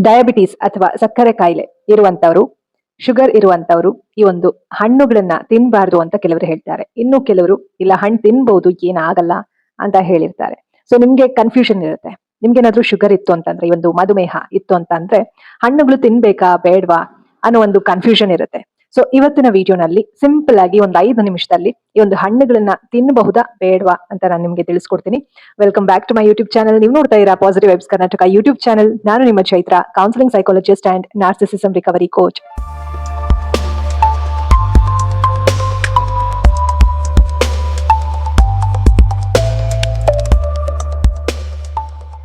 Diabetes ಅಥವಾ ಸಕ್ಕರೆ ಕಾಯಿಲೆ ಇರುವಂತವರು, ಶುಗರ್ ಇರುವಂತವರು ಈ ಒಂದು ಹಣ್ಣುಗಳನ್ನ ತಿನ್ಬಾರ್ದು ಅಂತ ಕೆಲವರು ಹೇಳ್ತಾರೆ. ಇನ್ನು ಕೆಲವರು ಇಲ್ಲ ಹಣ್ಣು ತಿನ್ಬಹುದು ಏನಾಗಲ್ಲ ಅಂತ ಹೇಳಿರ್ತಾರೆ. ಸೊ ನಿಮ್ಗೆ ಕನ್ಫ್ಯೂಷನ್ ಇರುತ್ತೆ. ನಿಮ್ಗೇನಾದ್ರೂ ಶುಗರ್ ಇತ್ತು ಅಂತಂದ್ರೆ, ಈ ಒಂದು ಮಧುಮೇಹ ಇತ್ತು ಅಂತ ಅಂದ್ರೆ ಹಣ್ಣುಗಳು ತಿನ್ಬೇಕಾ ಬೇಡ್ವಾ ಅನ್ನೋ ಒಂದು ಕನ್ಫ್ಯೂಷನ್ ಇರುತ್ತೆ. ಸೊ ಇವತ್ತಿನ ವಿಡಿಯೋನಲ್ಲಿ ಸಿಂಪಲ್ ಆಗಿ ಒಂದು 5 ನಿಮಿಷದಲ್ಲಿ ಈ ಒಂದು ಹಣ್ಣುಗಳನ್ನ ತಿನ್ನಬಹುದಾ ಬೇಡ್ವಾ ಅಂತ ನಾನು ನಿಮ್ಗೆ ತಿಳಿಸ್ಕೊಡ್ತೀನಿ. Welcome back to my YouTube channel. ನೀವು ನೋಡ್ತಾ ಇರಾ positive vibes Karnataka YouTube channel. ನಾನು ನಿಮ್ಮ Chaitra, counselling psychologist and narcissism recovery coach.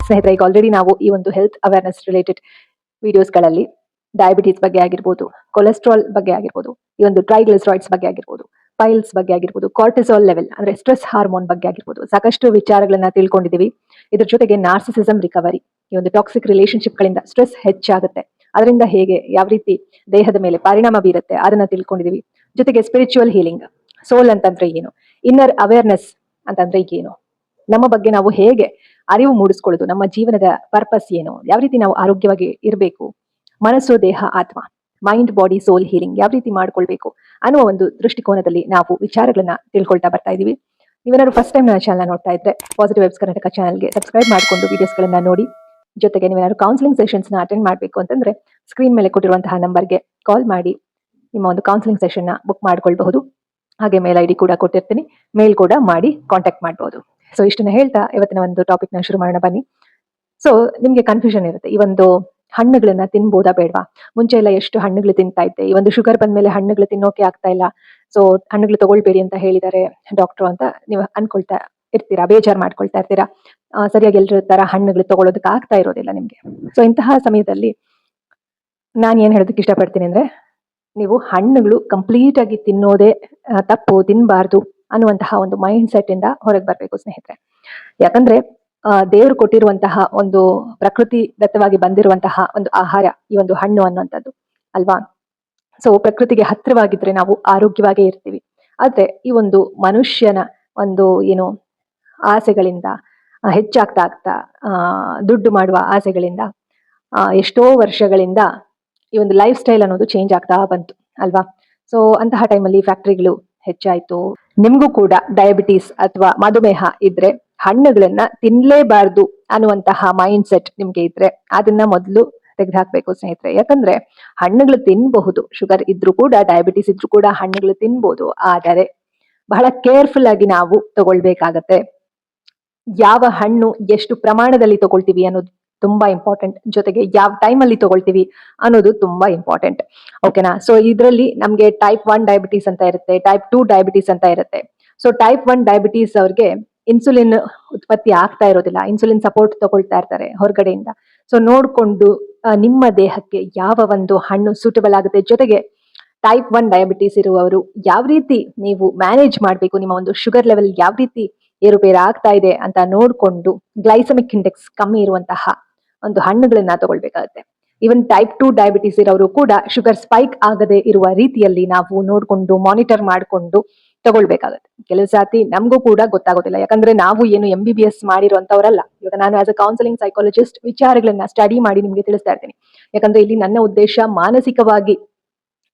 ಸ್ನೇಹಿತರೆ, ಈಗ ಆಲ್ರೆಡಿ ನಾವು ಈ ಒಂದು ಹೆಲ್ತ್ ಅವೇರ್ನೆಸ್ ರಿಲೇಟೆಡ್ ವಿಡಿಯೋಸ್ಗಳಲ್ಲಿ ಡಯಾಬಿಟೀಸ್ ಬಗ್ಗೆ ಆಗಿರ್ಬೋದು, ಕೊಲೆಸ್ಟ್ರಾಲ್ ಬಗ್ಗೆ ಆಗಿರ್ಬೋದು, ಈ ಒಂದು ಟ್ರೈಗ್ಲಿಸರೈಡ್ಸ್ ಬಗ್ಗೆ ಆಗಿರ್ಬೋದು, ಪೈಲ್ಸ್ ಬಗ್ಗೆ ಆಗಿರ್ಬೋದು, ಕಾರ್ಟಿಸಾಲ್ ಲೆವೆಲ್ ಅಂದ್ರೆ ಸ್ಟ್ರೆಸ್ ಹಾರ್ಮೋನ್ ಬಗ್ಗೆ ಆಗಿರ್ಬೋದು, ಸಾಕಷ್ಟು ವಿಚಾರಗಳನ್ನ ತಿಳ್ಕೊಂಡಿದೀವಿ. ಇದ್ರ ಜೊತೆಗೆ ನಾರ್ಸಿಸಿಸಂ ರಿಕವರಿ, ಈ ಒಂದು ಟಾಕ್ಸಿಕ್ ರಿಲೇಶನ್ಶಿಪ್ ಗಳಿಂದ ಸ್ಟ್ರೆಸ್ ಹೆಚ್ಚಾಗುತ್ತೆ, ಅದರಿಂದ ಹೇಗೆ ಯಾವ ರೀತಿ ದೇಹದ ಮೇಲೆ ಪರಿಣಾಮ ಬೀರುತ್ತೆ ಅದನ್ನ ತಿಳ್ಕೊಂಡಿದೀವಿ. ಜೊತೆಗೆ ಸ್ಪಿರಿಚುವಲ್ ಹೀಲಿಂಗ್, ಸೋಲ್ ಅಂತಂದ್ರೆ ಏನು, ಇನ್ನರ್ ಅವೇರ್ನೆಸ್ ಅಂತಂದ್ರೆ ಏನು, ನಮ್ಮ ಬಗ್ಗೆ ನಾವು ಹೇಗೆ ಅರಿವು ಮೂಡಿಸ್ಕೊಳ್ಳೋದು, ನಮ್ಮ ಜೀವನದ ಪರ್ಪಸ್ ಏನು, ಯಾವ ರೀತಿ ನಾವು ಆರೋಗ್ಯವಾಗಿ ಇರಬೇಕು, ಮನಸ್ಸು ದೇಹ ಆತ್ಮ, ಮೈಂಡ್ ಬಾಡಿ ಸೋಲ್ ಹೀಲಿಂಗ್ ಯಾವ ರೀತಿ ಮಾಡ್ಕೊಳ್ಬೇಕು ಅನ್ನುವ ಒಂದು ದೃಷ್ಟಿಕೋನದಲ್ಲಿ ನಾವು ವಿಚಾರಗಳನ್ನ ತಿಳ್ಕೊಳ್ತಾ ಬರ್ತಾ ಇದೀವಿ. ನೀವೇನಾದ್ರು ಫಸ್ಟ್ ಟೈಮ್ ನನ್ನ ಚಾನಲ್ ನೋಡ್ತಾ ಇದ್ರೆ ಪಾಸಿಟಿವ್ ವೈಬ್ಸ್ ಕರ್ನಾಟಕ ಚಾನಲ್ಗೆ ಸಬ್ಸ್ಕ್ರೈಬ್ ಮಾಡಿಕೊಂಡು ವಿಡಿಯೋಸ್ಗಳನ್ನ ನೋಡಿ. ಜೊತೆಗೆ ನೀವೇನಾದ್ರು ಕೌನ್ಸಿಲಿಂಗ್ ಸೆಷನ್ಸ್ ನ ಅಟೆಂಡ್ ಮಾಡಬೇಕು ಅಂತಂದ್ರೆ ಸ್ಕ್ರೀನ್ ಮೇಲೆ ಕೊಟ್ಟಿರುವಂತಹ ನಂಬರ್ಗೆ ಕಾಲ್ ಮಾಡಿ ನಿಮ್ಮ ಒಂದು ಕೌನ್ಸಿಲಿಂಗ್ ಸೆಷನ್ ನ ಬುಕ್ ಮಾಡ್ಕೊಳ್ಬಹುದು. ಹಾಗೆ ಮೇಲ್ ID ಕೂಡ ಕೊಟ್ಟಿರ್ತೀನಿ, ಮೇಲ್ ಕೂಡ ಮಾಡಿ ಕಾಂಟ್ಯಾಕ್ಟ್ ಮಾಡಬಹುದು. ಸೊ ಇಷ್ಟನ್ನ ಹೇಳ್ತಾ ಇವತ್ತಿನ ಒಂದು ಟಾಪಿಕ್ ನ ಶುರು ಮಾಡೋಣ ಬನ್ನಿ. ಸೊ ನಿಮ್ಗೆ ಕನ್ಫ್ಯೂಷನ್ ಇರುತ್ತೆ, ಈ ಒಂದು ಹಣ್ಣುಗಳನ್ನ ತಿನ್ಬೋದಾ ಬೇಡವಾ. ಮುಂಚೆ ಎಲ್ಲ ಎಷ್ಟು ಹಣ್ಣುಗಳು ತಿಂತಾ ಇದ್ದೆ, ಈ ಒಂದು ಶುಗರ್ ಬಂದ್ಮೇಲೆ ಹಣ್ಣುಗಳು ತಿನ್ನೋಕೆ ಆಗ್ತಾ ಇಲ್ಲ, ಸೊ ಹಣ್ಣುಗಳು ತಗೊಳ್ಬೇಡಿ ಅಂತ ಹೇಳಿದ್ದಾರೆ ಡಾಕ್ಟರ್ ಅಂತ ನೀವು ಅನ್ಕೊಳ್ತಾ ಇರ್ತೀರಾ, ಬೇಜಾರ್ ಮಾಡ್ಕೊಳ್ತಾ ಇರ್ತೀರಾ. ಸರಿಯಾಗಿ ಎಲ್ಲರ ತರ ಹಣ್ಣುಗಳು ತಗೊಳ್ಳೋದಕ್ಕೆ ಆಗ್ತಾ ಇರೋದಿಲ್ಲ ನಿಮ್ಗೆ. ಸೊ ಇಂತಹ ಸಮಯದಲ್ಲಿ ನಾನು ಏನ್ ಹೇಳೋದಕ್ಕೆ ಇಷ್ಟಪಡ್ತೀನಿ ಅಂದ್ರೆ, ನೀವು ಹಣ್ಣುಗಳು ಕಂಪ್ಲೀಟ್ ಆಗಿ ತಿನ್ನೋದೇ ತಪ್ಪು, ತಿನ್ಬಾರ್ದು ಅನ್ನುವಂತಹ ಒಂದು ಮೈಂಡ್ ಸೆಟ್ ಇಂದ ಹೊರಗೆ ಬರ್ಬೇಕು ಸ್ನೇಹಿತರೆ. ಯಾಕಂದ್ರೆ ದೇವರು ಕೊಟ್ಟಿರುವಂತಹ ಒಂದು ಪ್ರಕೃತಿ ದತ್ತವಾಗಿ ಬಂದಿರುವಂತಹ ಒಂದು ಆಹಾರ ಈ ಒಂದು ಹಣ್ಣು ಅನ್ನುವಂಥದ್ದು ಅಲ್ವಾ. ಸೊ ಪ್ರಕೃತಿಗೆ ಹತ್ತಿರವಾಗಿದ್ರೆ ನಾವು ಆರೋಗ್ಯವಾಗೇ ಇರ್ತೀವಿ. ಆದ್ರೆ ಈ ಒಂದು ಮನುಷ್ಯನ ಒಂದು ಏನು ಆಸೆಗಳಿಂದ ಹೆಚ್ಚಾಗ್ತಾ ಆಗ್ತಾ ದುಡ್ಡು ಮಾಡುವ ಆಸೆಗಳಿಂದ ಎಷ್ಟೋ ವರ್ಷಗಳಿಂದ ಈ ಒಂದು ಲೈಫ್ ಸ್ಟೈಲ್ ಅನ್ನೋದು ಚೇಂಜ್ ಆಗ್ತಾ ಬಂತು ಅಲ್ವಾ. ಸೊ ಅಂತಹ ಟೈಮಲ್ಲಿ ಫ್ಯಾಕ್ಟ್ರಿಗಳು ಹೆಚ್ಚಾಯ್ತು. ನಿಮ್ಗೂ ಕೂಡ ಡಯಾಬಿಟೀಸ್ ಅಥವಾ ಮಧುಮೇಹ ಇದ್ರೆ ಹಣ್ಣುಗಳನ್ನ ತಿನ್ಲೇಬಾರ್ದು ಅನ್ನುವಂತಹ ಮೈಂಡ್ ಸೆಟ್ ನಿಮ್ಗೆ ಇದ್ರೆ ಅದನ್ನ ಮೊದಲು ತೆಗೆದುಹಾಕ್ಬೇಕು ಸ್ನೇಹಿತರೆ. ಯಾಕಂದ್ರೆ ಹಣ್ಣುಗಳು ತಿನ್ಬಹುದು, ಶುಗರ್ ಇದ್ರೂ ಕೂಡ ಡಯಾಬಿಟೀಸ್ ಇದ್ರೂ ಕೂಡ ಹಣ್ಣುಗಳು ತಿನ್ಬಹುದು, ಆದರೆ ಬಹಳ ಕೇರ್ಫುಲ್ ಆಗಿ ನಾವು ತಗೊಳ್ಬೇಕಾಗತ್ತೆ. ಯಾವ ಹಣ್ಣು ಎಷ್ಟು ಪ್ರಮಾಣದಲ್ಲಿ ತಗೊಳ್ತೀವಿ ಅನ್ನೋದು ತುಂಬಾ ಇಂಪಾರ್ಟೆಂಟ್. ಜೊತೆಗೆ ಯಾವ ಟೈಮ್ ಅಲ್ಲಿ ತಗೊಳ್ತೀವಿ ಅನ್ನೋದು ತುಂಬಾ ಇಂಪಾರ್ಟೆಂಟ್. ಓಕೆನಾ. ಸೊ ಇದರಲ್ಲಿ ನಮ್ಗೆ ಟೈಪ್ 1 ಡಯಾಬಿಟೀಸ್ ಅಂತ ಇರುತ್ತೆ, ಟೈಪ್ 2 ಡಯಾಬಿಟೀಸ್ ಅಂತ ಇರುತ್ತೆ. ಸೊ ಟೈಪ್ 1 ಡಯಾಬಿಟೀಸ್ ಅವ್ರಿಗೆ ಇನ್ಸುಲಿನ್ ಉತ್ಪತ್ತಿ ಆಗ್ತಾ ಇರೋದಿಲ್ಲ, ಇನ್ಸುಲಿನ್ ಸಪೋರ್ಟ್ ತಗೊಳ್ತಾ ಇರ್ತಾರೆ ಹೊರಗಡೆಯಿಂದ. ಸೊ ನೋಡ್ಕೊಂಡು ನಿಮ್ಮ ದೇಹಕ್ಕೆ ಯಾವ ಒಂದು ಹಣ್ಣು ಸೂಟಬಲ್ ಆಗುತ್ತೆ, ಜೊತೆಗೆ ಟೈಪ್ 1 ಡಯಾಬಿಟೀಸ್ ಇರುವವರು ಯಾವ ರೀತಿ ನೀವು ಮ್ಯಾನೇಜ್ ಮಾಡಬೇಕು, ನಿಮ್ಮ ಒಂದು ಶುಗರ್ ಲೆವೆಲ್ ಯಾವ ರೀತಿ ಏರುಪೇರು ಆಗ್ತಾ ಇದೆ ಅಂತ ನೋಡ್ಕೊಂಡು ಗ್ಲೈಸಮಿಕ್ ಇಂಡೆಕ್ಸ್ ಕಮ್ಮಿ ಇರುವಂತಹ ಒಂದು ಹಣ್ಣುಗಳನ್ನ ತಗೊಳ್ಬೇಕಾಗುತ್ತೆ. ಈವನ್ ಟೈಪ್ 2 ಡಯಾಬಿಟೀಸ್ ಇರೋರು ಕೂಡ ಶುಗರ್ ಸ್ಪೈಕ್ ಆಗದೆ ಇರುವ ರೀತಿಯಲ್ಲಿ ನಾವು ನೋಡ್ಕೊಂಡು ಮಾನಿಟರ್ ಮಾಡಿಕೊಂಡು ತಗೊಳ್ಬೇಕಾಗತ್ತೆ. ಕೆಲವು ಸಾತಿ ನಮಗೂ ಕೂಡ ಗೊತ್ತಾಗೋದಿಲ್ಲ, ಯಾಕಂದ್ರೆ ನಾವು ಏನು MBBS ಮಾಡಿರುವಂತವರಲ್ಲ. ಇವಾಗ ನಾನು ಆಸ್ ಅ ಕೌನ್ಸಿಲಿಂಗ್ ಸೈಕಾಲಜಿಸ್ಟ್ ವಿಚಾರಗಳನ್ನ ಸ್ಟಡಿ ಮಾಡಿ ನಿಮ್ಗೆ ತಿಳಿಸ್ತಾ ಇರ್ತೀನಿ. ಯಾಕಂದ್ರೆ ಇಲ್ಲಿ ನನ್ನ ಉದ್ದೇಶ ಮಾನಸಿಕವಾಗಿ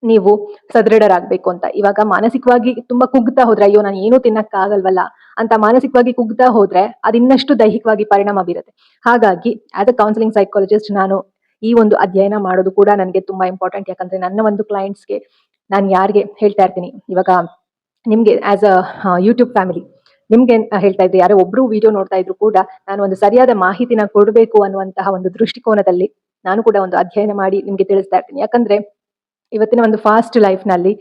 ನೀವು ಸದೃಢರಾಗಬೇಕು ಅಂತ. ಇವಾಗ ಮಾನಸಿಕವಾಗಿ ತುಂಬಾ ಕುಗ್ತಾ ಹೋದ್ರೆ, ಅಯ್ಯೋ ನಾನು ಏನೂ ತಿನ್ನಕ್ಕಾಗಲ್ವಲ್ಲ ಅಂತ ಮಾನಸಿಕವಾಗಿ ಕುಗ್ತಾ ಹೋದ್ರೆ ಅದು ಇನ್ನಷ್ಟು ದೈಹಿಕವಾಗಿ ಪರಿಣಾಮ ಬೀರುತ್ತೆ. ಹಾಗಾಗಿ ಆಸ್ ಅ ಕೌನ್ಸಿಲಿಂಗ್ ಸೈಕಾಲಜಿಸ್ಟ್ ನಾನು ಈ ಒಂದು ಅಧ್ಯಯನ ಮಾಡೋದು ಕೂಡ ನನಗೆ ತುಂಬಾ ಇಂಪಾರ್ಟೆಂಟ್. ಯಾಕಂದ್ರೆ ನನ್ನ ಒಂದು ಕ್ಲೈಂಟ್ಸ್ಗೆ ನಾನು ಯಾರಿಗೆ ಹೇಳ್ತಾ ಇರ್ತೀನಿ, ಇವಾಗ ನಿಮ್ಗೆ ಆಸ್ ಅ ಯೂಟ್ಯೂಬ್ ಫ್ಯಾಮಿಲಿ ನಿಮ್ಗೆ ಹೇಳ್ತಾ ಇದ್ರಿ, ಯಾರೋ ಒಬ್ರು ವಿಡಿಯೋ ನೋಡ್ತಾ ಇದ್ರು ಕೂಡ ನಾನು ಒಂದು ಸರಿಯಾದ ಮಾಹಿತಿನ ಕೊಡಬೇಕು ಅನ್ನುವಂತಹ ಒಂದು ದೃಷ್ಟಿಕೋನದಲ್ಲಿ ನಾನು ಕೂಡ ಒಂದು ಅಧ್ಯಯನ ಮಾಡಿ ನಿಮ್ಗೆ ತಿಳಿಸ್ತಾ ಇರ್ತೀನಿ. ಯಾಕಂದ್ರೆ ಇವತ್ತಿನ ಒಂದು ಫಾಸ್ಟ್ ಲೈಫ್ ನಲ್ಲಿ,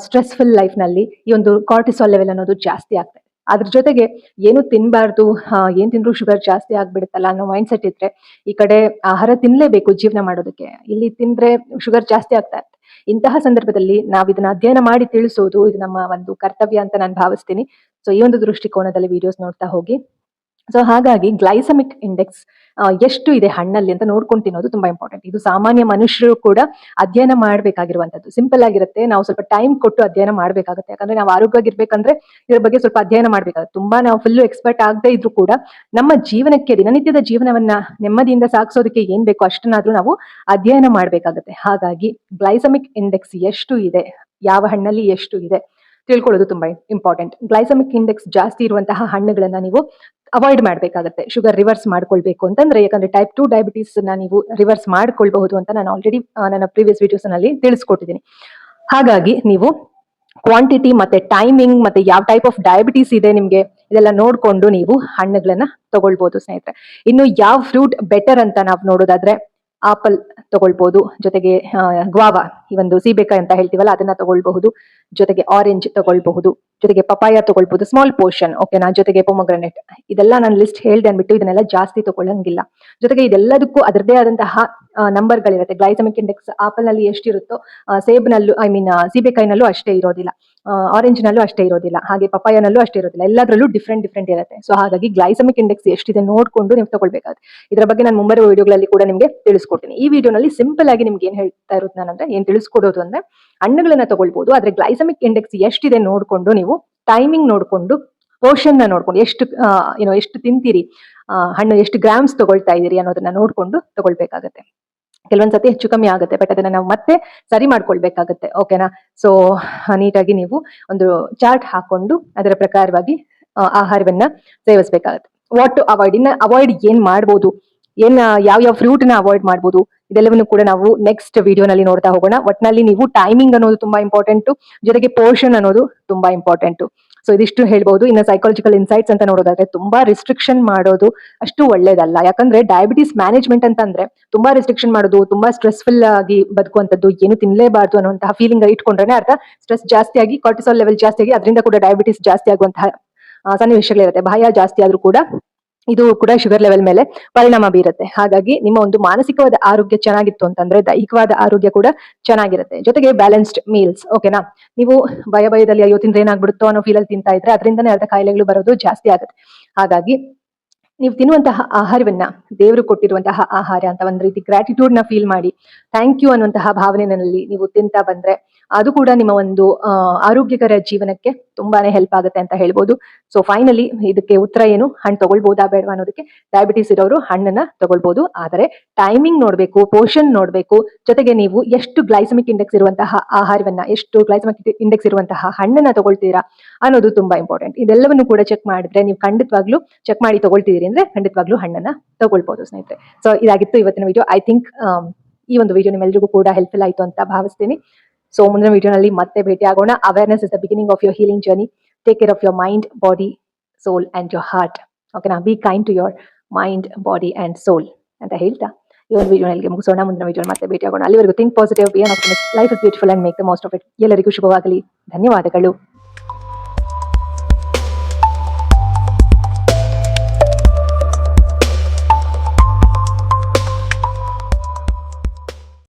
ಸ್ಟ್ರೆಸ್ಫುಲ್ ಲೈಫ್ ನಲ್ಲಿ ಈ ಒಂದು ಕಾರ್ಟಿಸಾಲ್ ಲೆವೆಲ್ ಅನ್ನೋದು ಜಾಸ್ತಿ ಆಗ್ತದೆ. ಅದ್ರ ಜೊತೆಗೆ ಏನು ತಿನ್ಬಾರ್ದು, ಏನ್ ತಿಂದ್ರು ಶುಗರ್ ಜಾಸ್ತಿ ಆಗ್ಬಿಡುತ್ತಲ್ಲ ಅನ್ನೋ ಮೈಂಡ್ ಸೆಟ್ ಇದ್ರೆ ಈ ಕಡೆ ಆಹಾರ ತಿನ್ಲೇಬೇಕು ಜೀವನ ಮಾಡೋದಕ್ಕೆ, ಇಲ್ಲಿ ತಿಂದ್ರೆ ಶುಗರ್ ಜಾಸ್ತಿ ಆಗ್ತಾ ಇರುತ್ತೆ. ಇಂತಹ ಸಂದರ್ಭದಲ್ಲಿ ನಾವು ಇದನ್ನ ಅಧ್ಯಯನ ಮಾಡಿ ತಿಳಿಸೋದು ಇದು ನಮ್ಮ ಒಂದು ಕರ್ತವ್ಯ ಅಂತ ನಾನು ಭಾವಿಸ್ತೀನಿ. ಸೊ ಈ ಒಂದು ದೃಷ್ಟಿಕೋನದಲ್ಲಿ ವಿಡಿಯೋಸ್ ನೋಡ್ತಾ ಹೋಗಿ. ಸೊ ಹಾಗಾಗಿ ಗ್ಲೈಸಮಿಕ್ ಇಂಡೆಕ್ಸ್ ಎಷ್ಟು ಇದೆ ಹಣ್ಣಲ್ಲಿ ಅಂತ ನೋಡ್ಕೊಂಡು ತಿನ್ನೋದು ತುಂಬಾ ಇಂಪಾರ್ಟೆಂಟ್. ಇದು ಸಾಮಾನ್ಯ ಮನುಷ್ಯರು ಕೂಡ ಅಧ್ಯಯನ ಮಾಡಬೇಕಾಗಿರುವಂತದ್ದು. ಸಿಂಪಲ್ ಆಗಿರುತ್ತೆ, ನಾವು ಸ್ವಲ್ಪ ಟೈಮ್ ಕೊಟ್ಟು ಅಧ್ಯಯನ ಮಾಡಬೇಕಾಗುತ್ತೆ. ಯಾಕಂದ್ರೆ ನಾವು ಆರೋಗ್ಯವಾಗಿರ್ಬೇಕಂದ್ರೆ ಇದ್ರ ಬಗ್ಗೆ ಸ್ವಲ್ಪ ಅಧ್ಯಯನ ಮಾಡಬೇಕಾಗುತ್ತೆ. ತುಂಬಾ ನಾವು ಫುಲ್ ಎಕ್ಸ್ಪರ್ಟ್ ಆಗದೆ ಇದ್ರೂ ಕೂಡ ನಮ್ಮ ಜೀವನಕ್ಕೆ, ದಿನನಿತ್ಯದ ಜೀವನವನ್ನ ನೆಮ್ಮದಿಯಿಂದ ಸಾಗಿಸೋದಕ್ಕೆ ಏನ್ ಬೇಕೋ ಅಷ್ಟನ್ನಾದ್ರೂ ನಾವು ಅಧ್ಯಯನ ಮಾಡಬೇಕಾಗುತ್ತೆ. ಹಾಗಾಗಿ ಗ್ಲೈಸಮಿಕ್ ಇಂಡೆಕ್ಸ್ ಎಷ್ಟು ಇದೆ, ಯಾವ ಹಣ್ಣಲ್ಲಿ ಎಷ್ಟು ಇದೆ ತಿಳ್ಕೊಳ್ಳೋದು ತುಂಬಾ ಇಂಪಾರ್ಟೆಂಟ್. ಗ್ಲೈಸಮಿಕ್ ಇಂಡೆಕ್ಸ್ ಜಾಸ್ತಿ ಇರುವಂತಹ ಹಣ್ಣುಗಳನ್ನ ನೀವು ಅವಾಯ್ಡ್ ಮಾಡಬೇಕಾಗುತ್ತೆ. ಶುಗರ್ ರಿವರ್ಸ್ ಮಾಡ್ಕೊಳ್ಬೇಕು ಅಂತಂದ್ರೆ, ಯಾಕಂದ್ರೆ ಟೈಪ್ 2 ಡಯಾಬಿಟೀಸ್ ನೀವು ರಿವರ್ಸ್ ಮಾಡ್ಕೊಳ್ಬಹುದು ಅಂತ ನಾನು ಆಲ್ರೆಡಿ ನನ್ನ ಪ್ರೀವಿಯಸ್ ವಿಡಿಯೋಸ್ ನಲ್ಲಿ ತಿಳಿಸ್ಕೊಟ್ಟಿದ್ದೀನಿ. ಹಾಗಾಗಿ ನೀವು ಕ್ವಾಂಟಿಟಿ ಮತ್ತೆ ಟೈಮಿಂಗ್ ಮತ್ತೆ ಯಾವ ಟೈಪ್ ಆಫ್ ಡಯಾಬಿಟೀಸ್ ಇದೆ ನಿಮ್ಗೆ ಇದೆಲ್ಲ ನೋಡ್ಕೊಂಡು ನೀವು ಹಣ್ಣುಗಳನ್ನ ತಗೊಳ್ಬಹುದು ಸ್ನೇಹಿತರೆ. ಇನ್ನು ಯಾವ ಫ್ರೂಟ್ ಬೆಟರ್ ಅಂತ ನಾವು ನೋಡೋದಾದ್ರೆ ಆಪಲ್ ತಗೊಳ್ಬಹುದು, ಜೊತೆಗೆ ಗ್ವಾವಾ, ಈ ಒಂದು ಸೀಬೆಕಾಯಿ ಅಂತ ಹೇಳ್ತೀವಲ್ಲ ಅದನ್ನ ತಗೊಳ್ಬಹುದು, ಜೊತೆಗೆ ಆರೆಂಜ್ ತಗೊಳ್ಬಹುದು, ಜೊತೆಗೆ ಪಪಾಯ ತಗೊಳ್ಬಹುದು ಸ್ಮಾಲ್ ಪೋರ್ಷನ್, ಓಕೆನಾ, ಜೊತೆಗೆ ಪೊಮೊಗ್ರನೇಟ್. ಇದೆಲ್ಲ ನಾನು ಲಿಸ್ಟ್ ಹೇಳ್ದೆ ಅಂದ್ಬಿಟ್ಟು ಇದನ್ನೆಲ್ಲ ಜಾಸ್ತಿ ತಗೊಳ್ಳಂಗಿಲ್ಲ. ಜೊತೆಗೆ ಇದೆಲ್ಲದಕ್ಕೂ ಅದರದೇ ಆದಂತಹ ನಂಬರ್ಗಳಿರುತ್ತೆ. ಗ್ಲೈಸಮಿಕ್ ಇಂಡೆಕ್ಸ್ ಆಪಲ್ ನಲ್ಲಿ ಎಷ್ಟಿರುತ್ತೋ ಸೇಬ್ನಲ್ಲೂ ಸೀಬೆಕಾಯಿನಲ್ಲೂ ಅಷ್ಟೇ ಇರೋದಿಲ್ಲ, ಆರೆಂಜ್ ನಲ್ಲೂ ಅಷ್ಟೇ ಇರೋದಿಲ್ಲ, ಹಾಗೆ ಪಪಾಯನಲ್ಲೂ ಅಷ್ಟೇ ಇರೋದಿಲ್ಲ. ಎಲ್ಲದರಲ್ಲೂ ಡಿಫ್ರೆಂಟ್ ಇರುತ್ತೆ. ಸೊ ಹಾಗಾಗಿ ಗ್ಲೈಸಮಿಕ್ ಇಂಡೆಕ್ಸ್ ಎಷ್ಟಿದೆ ನೋಡ್ಕೊಂಡು ನೀವು ತಗೊಳ್ಬೇಕಾಗುತ್ತೆ. ಇದರ ಬಗ್ಗೆ ನಾನು ಮುಂಬರುವ ವಿಡಿಯೋಗಳಲ್ಲಿ ಕೂಡ ನಿಮಗೆ ತಿಳಿಸ್ಕೊಡ್ತೀನಿ. ಈ ವಿಡಿಯೋನಲ್ಲಿ ಸಿಂಪಲ್ ಆಗಿ ನಿಮ್ಗೆ ಏನ್ ಹೇಳ್ತಾ ಇರೋದು ನಾನಂದ್ರೆ, ಏನ್ ತಿಳಿಸ್ಕೊಡೋದು ಅಂದ್ರೆ, ಹಣ್ಣುಗಳನ್ನ ತಗೊಳ್ಬಹುದು, ಆದ್ರೆ ಗ್ಲೈಸಮಿಕ್ ಇಂಡೆಕ್ಸ್ ಎಷ್ಟಿದೆ ನೋಡ್ಕೊಂಡು ನೀವು ಟೈಮಿಂಗ್ ನೋಡ್ಕೊಂಡು ಪೋರ್ಷನ್ ನ ನೋಡ್ಕೊಂಡು ಎಷ್ಟು ತಿಂತೀರಿ, ಹಣ್ಣು ಎಷ್ಟು ಗ್ರಾಮ್ಸ್ ತಗೊಳ್ತಾ ಇದೀರಿ ಅನ್ನೋದನ್ನ ನೋಡ್ಕೊಂಡು ತಗೊಳ್ಬೇಕಾಗತ್ತೆ. ಕೆಲವೊಂದ್ಸತಿ ಹೆಚ್ಚು ಕಮ್ಮಿ ಆಗುತ್ತೆ, ಬಟ್ ಅದನ್ನ ನಾವು ಮತ್ತೆ ಸರಿ ಮಾಡ್ಕೊಳ್ಬೇಕಾಗತ್ತೆ, ಓಕೆನಾ. ಸೊ ನೀಟಾಗಿ ನೀವು ಒಂದು ಚಾರ್ಟ್ ಹಾಕೊಂಡು ಅದರ ಪ್ರಕಾರವಾಗಿ ಆಹಾರವನ್ನ ಸೇವಿಸಬೇಕಾಗತ್ತೆ. ವಾಟ್ ಟು ಅವಾಯ್ಡ್, ಇನ್ನ ಅವಾಯ್ಡ್ ಏನ್ ಮಾಡ್ಬೋದು, ಯಾವ ಫ್ರೂಟ್ ನ ಅವಾಯ್ಡ್ ಮಾಡ್ಬೋದು, ಇದೆಲ್ಲವನ್ನು ಕೂಡ ನಾವು ನೆಕ್ಸ್ಟ್ ವಿಡಿಯೋನಲ್ಲಿ ನೋಡ್ತಾ ಹೋಗೋಣ. ಒಟ್ನಲ್ಲಿ ನೀವು ಟೈಮಿಂಗ್ ಅನ್ನೋದು ತುಂಬಾ ಇಂಪಾರ್ಟೆಂಟ್, ಜೊತೆಗೆ ಪೋರ್ಷನ್ ಅನ್ನೋದು ತುಂಬಾ ಇಂಪಾರ್ಟೆಂಟ್. ಸೊ ಇದಿಷ್ಟು ಹೇಳ್ಬಹುದು. ಇನ್ನು ಸೈಕಾಲಜಿಕಲ್ ಇನ್ಸೈಟ್ಸ್ ಅಂತ ನೋಡೋದಾದ್ರೆ, ತುಂಬಾ ರಿಸ್ಟ್ರಿಕ್ಷನ್ ಮಾಡೋದು ಅಷ್ಟು ಒಳ್ಳೇದಲ್ಲ. ಯಾಕಂದ್ರೆ ಡಯಾಬಿಟಿಸ್ ಮ್ಯಾನೇಜ್ಮೆಂಟ್ ಅಂತಂದ್ರೆ ತುಂಬಾ ರಿಸ್ಟ್ರಿಕ್ಷನ್ ಮಾಡೋದು, ತುಂಬಾ ಸ್ಟ್ರೆಸ್ಫುಲ್ ಆಗಿ ಬದುಕುವಂತದ್ದು, ಏನು ತಿನ್ಲೇಬಾರ್ದು ಅನ್ನುವಂತಹ ಫೀಲಿಂಗ್ ಇಟ್ಕೊಂಡ್ರೆ ಅರ್ಥ ಸ್ಟ್ರೆಸ್ ಜಾಸ್ತಿ ಆಗಿ ಕಾರ್ಟಿಸಾಲ್ ಲೆವೆಲ್ ಜಾಸ್ತಿ ಆಗಿ ಅದರಿಂದ ಕೂಡ ಡಯಾಬಿಟಿಸ್ ಜಾಸ್ತಿ ಆಗುವಂತಹ ಸನ್ನಿವೇಶಗಳಿರುತ್ತೆ. ಭಯ ಜಾಸ್ತಿ ಆದ್ರೂ ಕೂಡ ಇದು ಕೂಡ ಶುಗರ್ ಲೆವೆಲ್ ಮೇಲೆ ಪರಿಣಾಮ ಬೀರುತ್ತೆ. ಹಾಗಾಗಿ ನಿಮ್ಮ ಒಂದು ಮಾನಸಿಕವಾದ ಆರೋಗ್ಯ ಚೆನ್ನಾಗಿತ್ತು ಅಂತಂದ್ರೆ ದೈಹಿಕವಾದ ಆರೋಗ್ಯ ಕೂಡ ಚೆನ್ನಾಗಿರುತ್ತೆ. ಜೊತೆಗೆ ಬ್ಯಾಲೆನ್ಸ್ಡ್ ಮೀಲ್ಸ್, ಓಕೆನಾ. ನೀವು ಭಯದಲ್ಲಿ ಅಯ್ಯೋ ತಿಂದ್ರೆ ಏನಾಗ್ಬಿಡುತ್ತೋ ಅನ್ನೋ ಫೀಲಲ್ಲಿ ತಿಂತಾ ಇದ್ರೆ ಅದರಿಂದನೇ ಅರ್ಧ ಕಾಯಿಲೆಗಳು ಬರೋದು ಜಾಸ್ತಿ ಆಗುತ್ತೆ. ಹಾಗಾಗಿ ನೀವು ತಿನ್ನುವಂತಹ ಆಹಾರವನ್ನ ದೇವರು ಕೊಟ್ಟಿರುವಂತಹ ಆಹಾರ ಅಂತ ಒಂದ್ ರೀತಿ ಗ್ರಾಟಿಟ್ಯೂಡ್ ನ ಫೀಲ್ ಮಾಡಿ ಥ್ಯಾಂಕ್ ಯು ಅನ್ನುವಂತಹ ಭಾವನೆಯಲ್ಲಿ ನೀವು ತಿಂತಾ ಬಂದ್ರೆ ಅದು ಕೂಡ ನಿಮ್ಮ ಒಂದು ಆರೋಗ್ಯಕರ ಜೀವನಕ್ಕೆ ತುಂಬಾನೇ ಹೆಲ್ಪ್ ಆಗುತ್ತೆ ಅಂತ ಹೇಳ್ಬೋದು. ಸೊ ಫೈನಲಿ ಇದಕ್ಕೆ ಉತ್ತರ ಏನು, ಹಣ್ಣು ತಗೊಳ್ಬಹುದಾ ಬೇಡವಾ ಅನ್ನೋದಕ್ಕೆ, ಡಯಾಬಿಟಿಸ್ ಇರೋರು ಹಣ್ಣನ್ನ ತಗೊಳ್ಬಹುದು, ಆದರೆ ಟೈಮಿಂಗ್ ನೋಡ್ಬೇಕು, ಪೋರ್ಷನ್ ನೋಡ್ಬೇಕು, ಜೊತೆಗೆ ನೀವು ಎಷ್ಟು ಗ್ಲೈಸಮಿಕ್ ಇಂಡೆಕ್ಸ್ ಇರುವಂತಹ ಆಹಾರವನ್ನ, ಎಷ್ಟು ಗ್ಲೈಸಮಿಕ್ ಇಂಡೆಕ್ಸ್ ಇರುವಂತಹ ಹಣ್ಣನ್ನ ತಗೊಳ್ತೀರಾ ಅನ್ನೋದು ತುಂಬಾ ಇಂಪಾರ್ಟೆಂಟ್. ಇದೆಲ್ಲವನ್ನು ಕೂಡ ಚೆಕ್ ಮಾಡಿದ್ರೆ ನೀವು ಖಂಡಿತವಾಗ್ಲೂ ಚೆಕ್ ಮಾಡಿ ತಗೊಳ್ತಿದ್ದೀರಿ ಅಂದ್ರೆ ಖಂಡಿತವಾಗ್ಲೂ ಹಣ್ಣನ್ನ ತಗೊಳ್ಬಹುದು ಸ್ನೇಹಿತರೆ. ಸೊ ಇದಾಗಿತ್ತು ಇವತ್ತಿನ ವಿಡಿಯೋ. ಐ ಥಿಂಕ್ ಈ ಒಂದು ವಿಡಿಯೋ ನಿಮ್ಮೆಲ್ಲರಿಗೂ ಕೂಡ ಹೆಲ್ಪ್ಫುಲ್ ಆಯ್ತು ಅಂತ ಭಾವಿಸ್ತೀನಿ. ಸೊ ಮುಂದಿನ ವಿಡಿಯೋನಲ್ಲಿ ಮತ್ತೆ ಭೇಟಿ ಆಗೋಣ. Awareness is the beginning of your healing journey. Take care of your mind, body, soul and your heart, ಓಕೆನಾ. Be kind to your mind, body and soul ಅಂತ ಹೇಳ್ತಾ ಈ ಒಂದು ವಿಡಿಯೋನಲ್ಲಿ ಮುಗಿಸೋಣ. ಮುಂದಿನ ವಿಡಿಯೋ ಮತ್ತೆ ಭೇಟಿ ಆಗೋಣ. ಅಲ್ಲಿವರೆಗೂ think positive, B on optimist, life is beautiful and make the most of it. ಎಲ್ಲರಿಗೂ ಶುಭವಾಗಲಿ. ಧನ್ಯವಾದಗಳು.